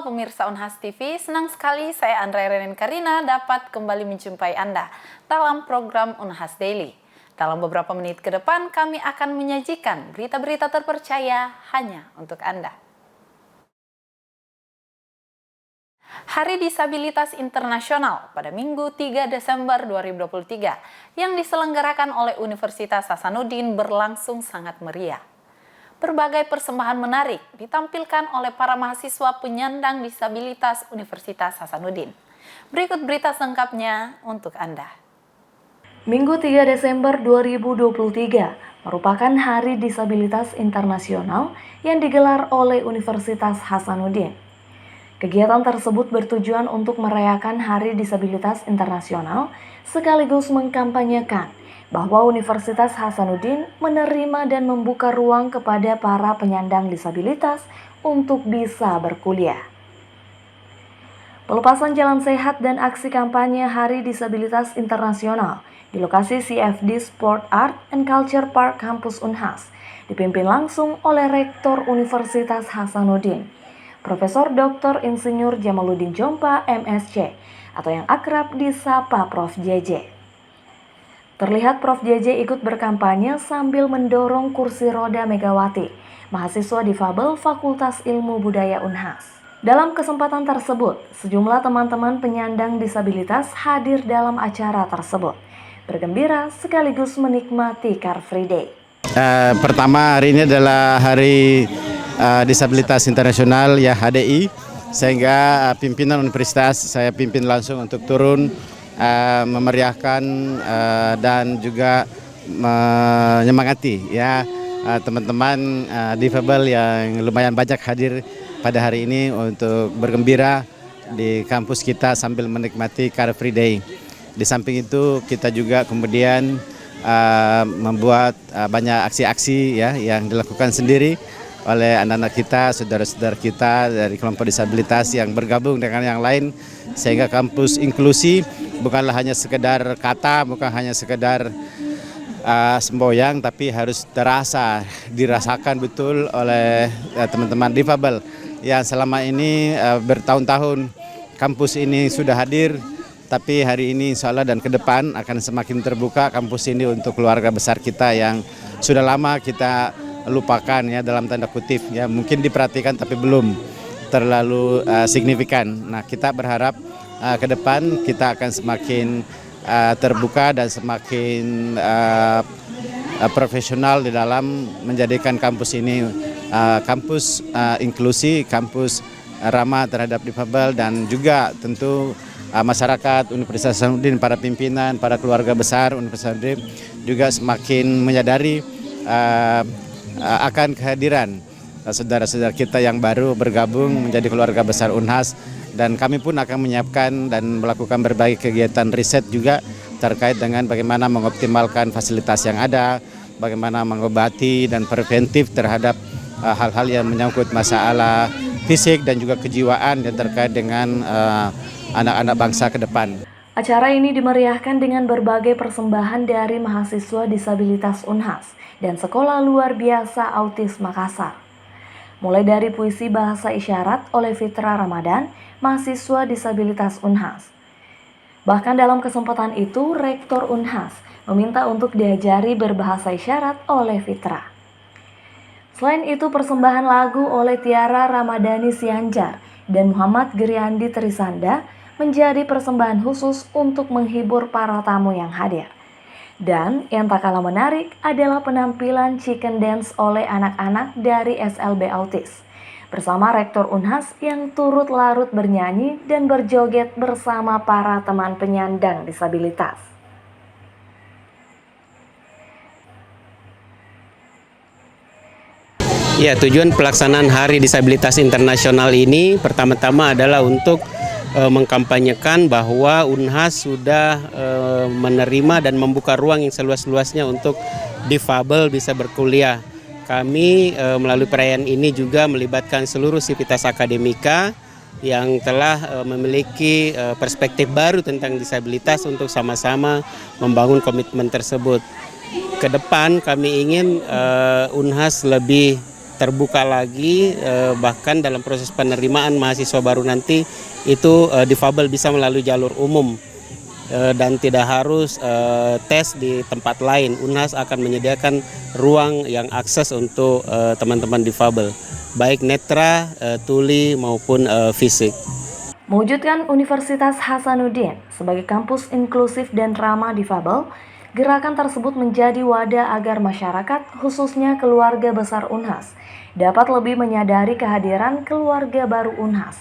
pemirsa Unhas TV, senang sekali saya Andrea Renen Karina dapat kembali menjumpai Anda dalam program Unhas Daily. Dalam beberapa menit ke depan kami akan menyajikan berita-berita terpercaya hanya untuk Anda. Hari Disabilitas Internasional pada Minggu 3 Desember 2023 yang diselenggarakan oleh Universitas Hasanuddin berlangsung sangat meriah. Berbagai persembahan menarik ditampilkan oleh para mahasiswa penyandang disabilitas Universitas Hasanuddin. Berikut berita selengkapnya untuk Anda. Minggu 3 Desember 2023 merupakan Hari Disabilitas Internasional yang digelar oleh Universitas Hasanuddin. Kegiatan tersebut bertujuan untuk merayakan Hari Disabilitas Internasional sekaligus mengkampanyekan bahwa Universitas Hasanuddin menerima dan membuka ruang kepada para penyandang disabilitas untuk bisa berkuliah. Pelepasan jalan sehat dan aksi kampanye Hari Disabilitas Internasional di lokasi CFD Sport Art and Culture Park Kampus Unhas dipimpin langsung oleh Rektor Universitas Hasanuddin, Profesor Dr. Insinyur Jamaluddin Jompa, MSc, atau yang akrab disapa Prof. JJ. Terlihat Prof. JJ ikut berkampanye sambil mendorong kursi roda Megawati, mahasiswa difabel Fakultas Ilmu Budaya Unhas. Dalam kesempatan tersebut, sejumlah teman-teman penyandang disabilitas hadir dalam acara tersebut, bergembira sekaligus menikmati Car Free Day. Pertama, hari ini adalah Hari Disabilitas Internasional ya HDI, sehingga pimpinan universitas saya pimpin langsung untuk turun memeriahkan dan juga menyemangati ya teman-teman difabel yang lumayan banyak hadir pada hari ini untuk bergembira di kampus kita sambil menikmati Car Free Day. Di samping itu kita juga kemudian membuat banyak aksi-aksi ya yang dilakukan sendiri oleh anak-anak kita, saudara-saudara kita dari kelompok disabilitas yang bergabung dengan yang lain, sehingga kampus inklusi bukanlah hanya sekedar kata, bukan hanya sekedar semboyang, tapi harus dirasakan betul oleh teman-teman difabel yang selama ini bertahun-tahun kampus ini sudah hadir, tapi hari ini insya Allah dan ke depan akan semakin terbuka kampus ini untuk keluarga besar kita yang sudah lama kita lupakan ya, dalam tanda kutip ya, mungkin diperhatikan tapi belum terlalu signifikan. Nah, kita berharap ke depan kita akan semakin terbuka dan semakin profesional di dalam menjadikan kampus ini kampus inklusi, kampus ramah terhadap difabel, dan juga tentu masyarakat Universitas Hasanuddin, para pimpinan, para keluarga besar Universitas Hasanuddin juga semakin menyadari akan kehadiran saudara-saudara kita yang baru bergabung menjadi keluarga besar Unhas, dan kami pun akan menyiapkan dan melakukan berbagai kegiatan riset juga terkait dengan bagaimana mengoptimalkan fasilitas yang ada, bagaimana mengobati dan preventif terhadap hal-hal yang menyangkut masalah fisik dan juga kejiwaan yang terkait dengan anak-anak bangsa ke depan. Acara ini dimeriahkan dengan berbagai persembahan dari mahasiswa disabilitas Unhas dan Sekolah Luar Biasa Autis Makassar. Mulai dari puisi bahasa isyarat oleh Fitra Ramadan, mahasiswa disabilitas Unhas. Bahkan dalam kesempatan itu, Rektor Unhas meminta untuk diajari berbahasa isyarat oleh Fitra. Selain itu, persembahan lagu oleh Tiara Ramadhani Sianjar dan Muhammad Geriandi Trisanda menjadi persembahan khusus untuk menghibur para tamu yang hadir. Dan yang tak kalah menarik adalah penampilan chicken dance oleh anak-anak dari SLB Autis bersama Rektor Unhas yang turut larut bernyanyi dan berjoget bersama para teman penyandang disabilitas. Ya, tujuan pelaksanaan Hari Disabilitas Internasional ini pertama-tama adalah untuk mengkampanyekan bahwa Unhas sudah menerima dan membuka ruang yang seluas-luasnya untuk difabel bisa berkuliah. Kami melalui perayaan ini juga melibatkan seluruh sivitas akademika yang telah memiliki perspektif baru tentang disabilitas untuk sama-sama membangun komitmen tersebut. Ke depan kami ingin Unhas lebih terbuka lagi, bahkan dalam proses penerimaan mahasiswa baru nanti itu difabel bisa melalui jalur umum dan tidak harus tes di tempat lain. Unhas akan menyediakan ruang yang akses untuk teman-teman difabel, baik netra, tuli maupun fisik. Mewujudkan Universitas Hasanuddin sebagai kampus inklusif dan ramah difabel, gerakan tersebut menjadi wadah agar masyarakat, khususnya keluarga besar Unhas, dapat lebih menyadari kehadiran keluarga baru Unhas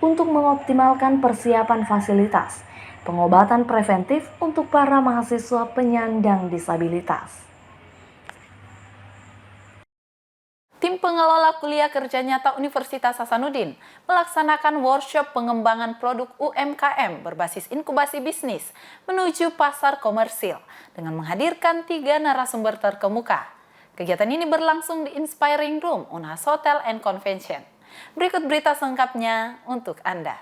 untuk mengoptimalkan persiapan fasilitas, pengobatan preventif untuk para mahasiswa penyandang disabilitas. Tim pengelola kuliah kerja nyata Universitas Hasanuddin melaksanakan workshop pengembangan produk UMKM berbasis inkubasi bisnis menuju pasar komersil dengan menghadirkan 3 narasumber terkemuka. Kegiatan ini berlangsung di Inspiring Room Unhas Hotel and Convention. Berikut berita selengkapnya untuk Anda.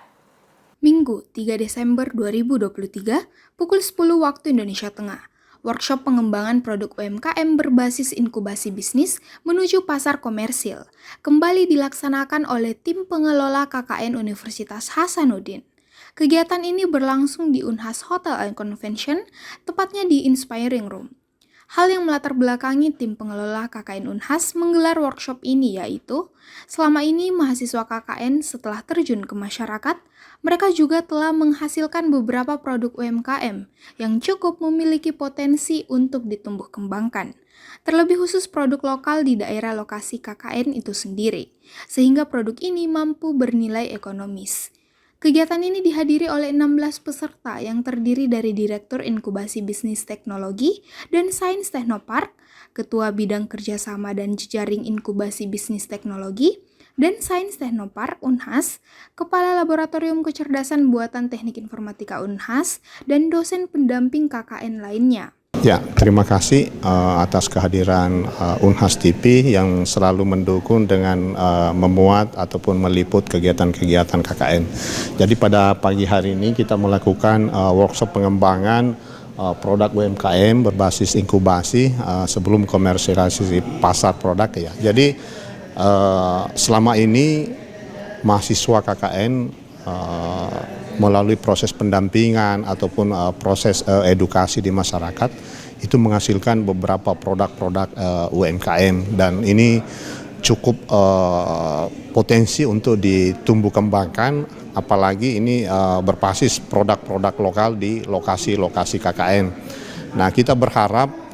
Minggu 3 Desember 2023 pukul 10 waktu Indonesia Tengah. Workshop pengembangan produk UMKM berbasis inkubasi bisnis menuju pasar komersil kembali dilaksanakan oleh tim pengelola KKN Universitas Hasanuddin. Kegiatan ini berlangsung di Unhas Hotel and Convention, tepatnya di Inspiring Room. Hal yang melatar belakangi tim pengelola KKN Unhas menggelar workshop ini yaitu, selama ini mahasiswa KKN setelah terjun ke masyarakat, mereka juga telah menghasilkan beberapa produk UMKM yang cukup memiliki potensi untuk ditumbuh kembangkan. Terlebih khusus produk lokal di daerah lokasi KKN itu sendiri, sehingga produk ini mampu bernilai ekonomis. Kegiatan ini dihadiri oleh 16 peserta yang terdiri dari Direktur Inkubasi Bisnis Teknologi dan Sains Teknopark, Ketua Bidang Kerjasama dan Jejaring Inkubasi Bisnis Teknologi, dan Sains Teknopark Unhas, Kepala Laboratorium Kecerdasan Buatan Teknik Informatika Unhas, dan dosen pendamping KKN lainnya. Ya, terima kasih atas kehadiran Unhas TV yang selalu mendukung dengan memuat ataupun meliput kegiatan-kegiatan KKN. Jadi pada pagi hari ini kita melakukan workshop pengembangan produk UMKM berbasis inkubasi sebelum komersialisasi pasar produk ya. Jadi selama ini mahasiswa KKN melalui proses pendampingan ataupun proses edukasi di masyarakat itu menghasilkan beberapa produk-produk UMKM dan ini cukup potensi untuk ditumbuh kembangkan, apalagi ini berbasis produk-produk lokal di lokasi-lokasi KKN. Nah, kita berharap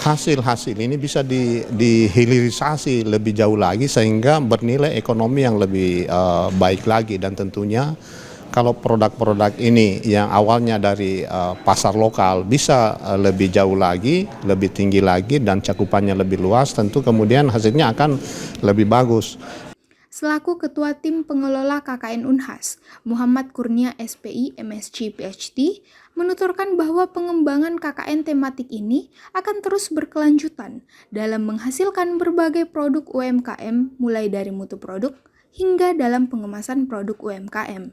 hasil-hasil ini bisa dihilirisasi lebih jauh lagi sehingga bernilai ekonomi yang lebih baik lagi, dan tentunya kalau produk-produk ini yang awalnya dari pasar lokal bisa lebih jauh lagi, lebih tinggi lagi dan cakupannya lebih luas, tentu kemudian hasilnya akan lebih bagus. Selaku Ketua Tim Pengelola KKN Unhas, Muhammad Kurnia SPI MSc PhD, menuturkan bahwa pengembangan KKN tematik ini akan terus berkelanjutan dalam menghasilkan berbagai produk UMKM mulai dari mutu produk hingga dalam pengemasan produk UMKM.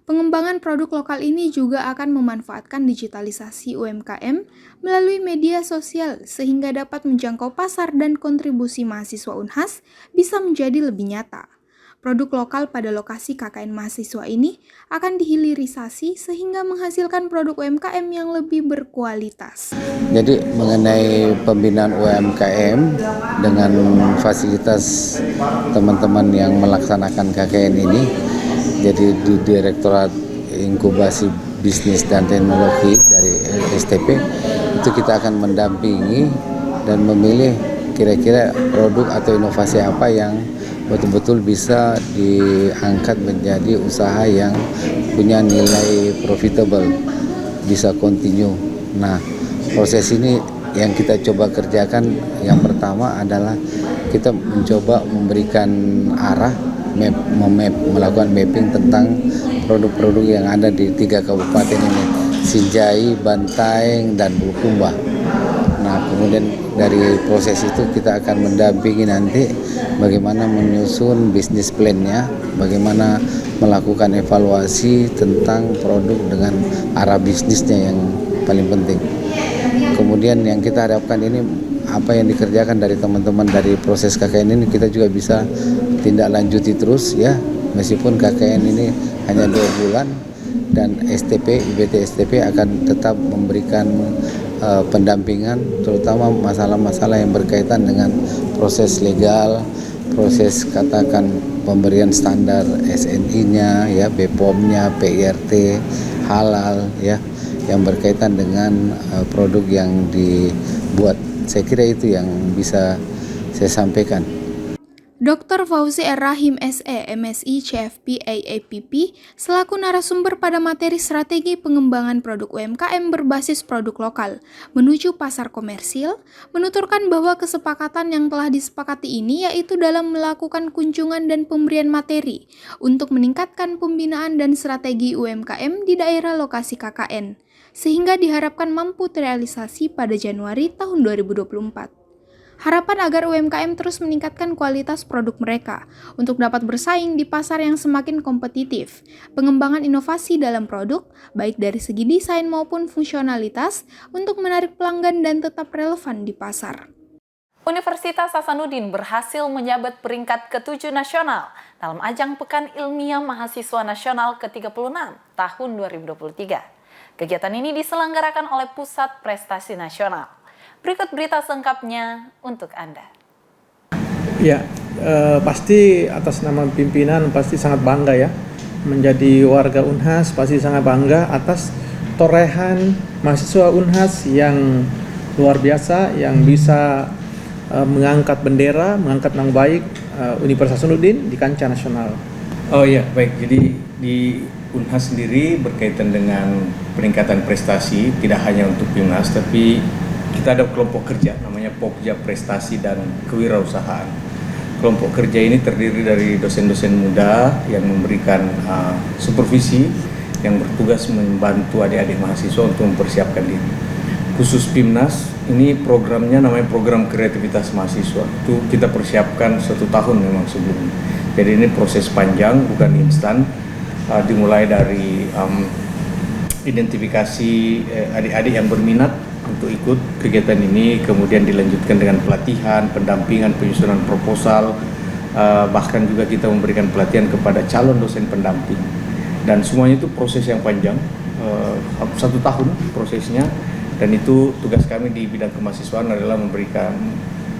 Pengembangan produk lokal ini juga akan memanfaatkan digitalisasi UMKM melalui media sosial sehingga dapat menjangkau pasar dan kontribusi mahasiswa Unhas bisa menjadi lebih nyata. Produk lokal pada lokasi KKN mahasiswa ini akan dihilirisasi sehingga menghasilkan produk UMKM yang lebih berkualitas. Jadi mengenai pembinaan UMKM dengan fasilitas teman-teman yang melaksanakan KKN ini, jadi di Direktorat Inkubasi Bisnis dan Teknologi dari STP itu kita akan mendampingi dan memilih kira-kira produk atau inovasi apa yang betul-betul bisa diangkat menjadi usaha yang punya nilai profitable, bisa continue. Nah, proses ini yang kita coba kerjakan yang pertama adalah kita mencoba memberikan arah, melakukan mapping tentang produk-produk yang ada di 3 kabupaten ini, Sinjai, Bantaeng, dan Bulukumba. Nah, kemudian dari proses itu kita akan mendampingi nanti bagaimana menyusun bisnis plan-nya, bagaimana melakukan evaluasi tentang produk dengan arah bisnisnya yang paling penting. Kemudian yang kita harapkan ini apa yang dikerjakan dari teman-teman dari proses KKN ini kita juga bisa tindak lanjuti terus ya, meskipun KKN ini hanya 2 bulan dan IBT STP akan tetap memberikan pendampingan terutama masalah-masalah yang berkaitan dengan proses legal, proses katakan pemberian standar SNI-nya ya, BPOM-nya, PIRT, halal ya, yang berkaitan dengan produk yang dibuat. Saya kira itu yang bisa saya sampaikan. Dr. Fauzi R.Rahim SE, MSI, CFP, AAPP, selaku narasumber pada materi strategi pengembangan produk UMKM berbasis produk lokal menuju pasar komersil, menuturkan bahwa kesepakatan yang telah disepakati ini yaitu dalam melakukan kunjungan dan pemberian materi untuk meningkatkan pembinaan dan strategi UMKM di daerah lokasi KKN, sehingga diharapkan mampu terrealisasi pada Januari tahun 2024. Harapan agar UMKM terus meningkatkan kualitas produk mereka untuk dapat bersaing di pasar yang semakin kompetitif. Pengembangan inovasi dalam produk, baik dari segi desain maupun fungsionalitas, untuk menarik pelanggan dan tetap relevan di pasar. Universitas Hasanuddin berhasil menjabat peringkat ke-7 nasional dalam ajang Pekan Ilmiah Mahasiswa Nasional ke-36 tahun 2023. Kegiatan ini diselenggarakan oleh Pusat Prestasi Nasional. Berikut berita selengkapnya untuk Anda. Ya, pasti atas nama pimpinan pasti sangat bangga ya. Menjadi warga Unhas pasti sangat bangga atas torehan mahasiswa Unhas yang luar biasa, yang bisa mengangkat bendera, mengangkat nama baik Universitas Hasanuddin di kancah nasional. Oh iya, baik. Jadi di Unhas sendiri berkaitan dengan peningkatan prestasi tidak hanya untuk Unhas, tapi kita ada kelompok kerja namanya Pokja Prestasi dan Kewirausahaan. Kelompok kerja ini terdiri dari dosen-dosen muda yang memberikan supervisi, yang bertugas membantu adik-adik mahasiswa untuk mempersiapkan diri. Khusus PIMNAS, ini programnya namanya Program Kreativitas Mahasiswa. Itu kita persiapkan 1 tahun memang sebelumnya. Jadi ini proses panjang, bukan instan. Dimulai dari identifikasi adik-adik yang berminat untuk ikut kegiatan ini, kemudian dilanjutkan dengan pelatihan, pendampingan, penyusunan proposal, bahkan juga kita memberikan pelatihan kepada calon dosen pendamping. Dan semuanya itu proses yang panjang, 1 tahun prosesnya, dan itu tugas kami di bidang kemahasiswaan adalah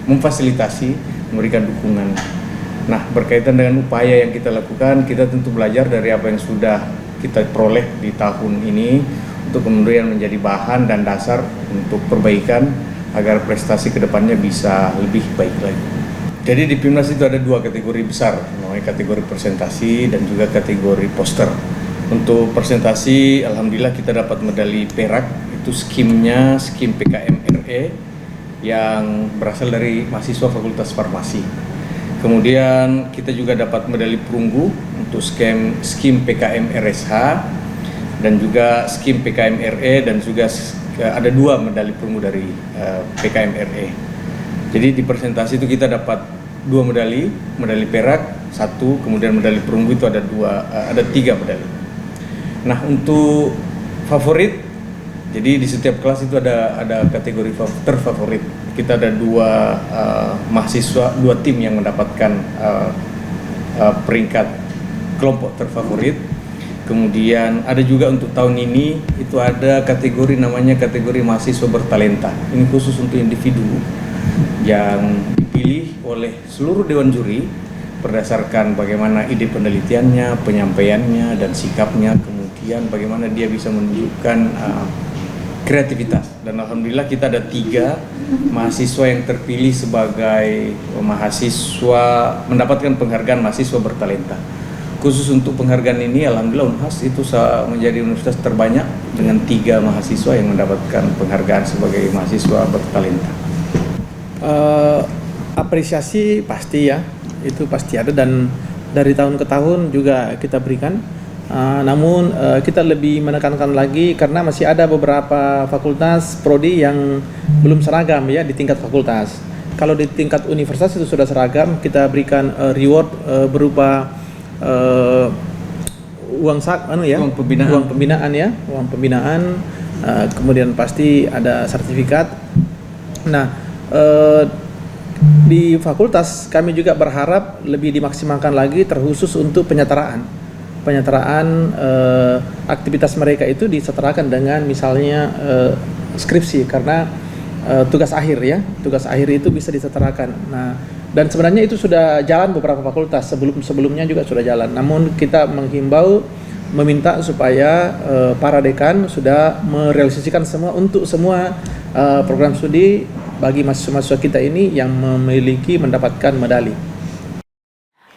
memfasilitasi, memberikan dukungan. Nah, berkaitan dengan upaya yang kita lakukan, kita tentu belajar dari apa yang sudah kita peroleh di tahun ini, untuk kemudian menjadi bahan dan dasar untuk perbaikan agar prestasi kedepannya bisa lebih baik lagi. Jadi di PIMNAS itu ada 2 kategori besar, namanya kategori presentasi dan juga kategori poster. Untuk presentasi, alhamdulillah kita dapat medali perak, itu skimnya skim PKM-RE yang berasal dari mahasiswa Fakultas Farmasi. Kemudian kita juga dapat medali perunggu untuk skim PKM-RSH, dan juga skim PKM-RE, dan juga ada 2 medali perunggu dari PKM-RE. Jadi di presentasi itu kita dapat 2 medali perak 1, kemudian medali perunggu itu ada 3 medali. Nah, untuk favorit, jadi di setiap kelas itu ada kategori terfavorit. Kita ada 2 mahasiswa, 2 tim yang mendapatkan peringkat kelompok terfavorit. Kemudian ada juga untuk tahun ini itu ada kategori namanya kategori mahasiswa bertalenta. Ini khusus untuk individu yang dipilih oleh seluruh dewan juri berdasarkan bagaimana ide penelitiannya, penyampaiannya, dan sikapnya. Kemudian bagaimana dia bisa menunjukkan kreativitas. Dan alhamdulillah kita ada 3 mahasiswa yang terpilih sebagai mahasiswa mendapatkan penghargaan mahasiswa bertalenta. Khusus untuk penghargaan ini, alhamdulillah Unhas itu menjadi universitas terbanyak dengan 3 mahasiswa yang mendapatkan penghargaan sebagai mahasiswa bertalenta. Apresiasi pasti ya, itu pasti ada, dan dari tahun ke tahun juga kita berikan. Namun kita lebih menekankan lagi karena masih ada beberapa fakultas prodi yang belum seragam ya di tingkat fakultas. Kalau di tingkat universitas itu sudah seragam, kita berikan reward berupa uang pembinaan, kemudian pasti ada sertifikat. Nah, di fakultas kami juga berharap lebih dimaksimalkan lagi terkhusus untuk penyetaraan aktivitas mereka itu disetarakan dengan misalnya skripsi, karena tugas akhir itu bisa disetarakan. Nah, dan sebenarnya itu sudah jalan beberapa fakultas, sebelumnya juga sudah jalan. Namun kita menghimbau, meminta supaya para dekan sudah merealisasikan untuk semua program studi bagi mahasiswa-mahasiswa kita ini yang mendapatkan medali.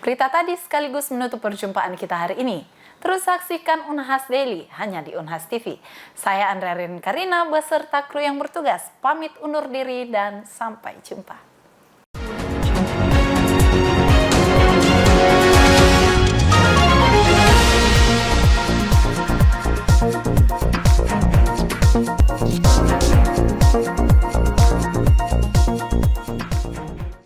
Berita tadi sekaligus menutup perjumpaan kita hari ini. Terus saksikan Unhas Daily hanya di Unhas TV. Saya Andrea Rin Karina beserta kru yang bertugas pamit undur diri dan sampai jumpa.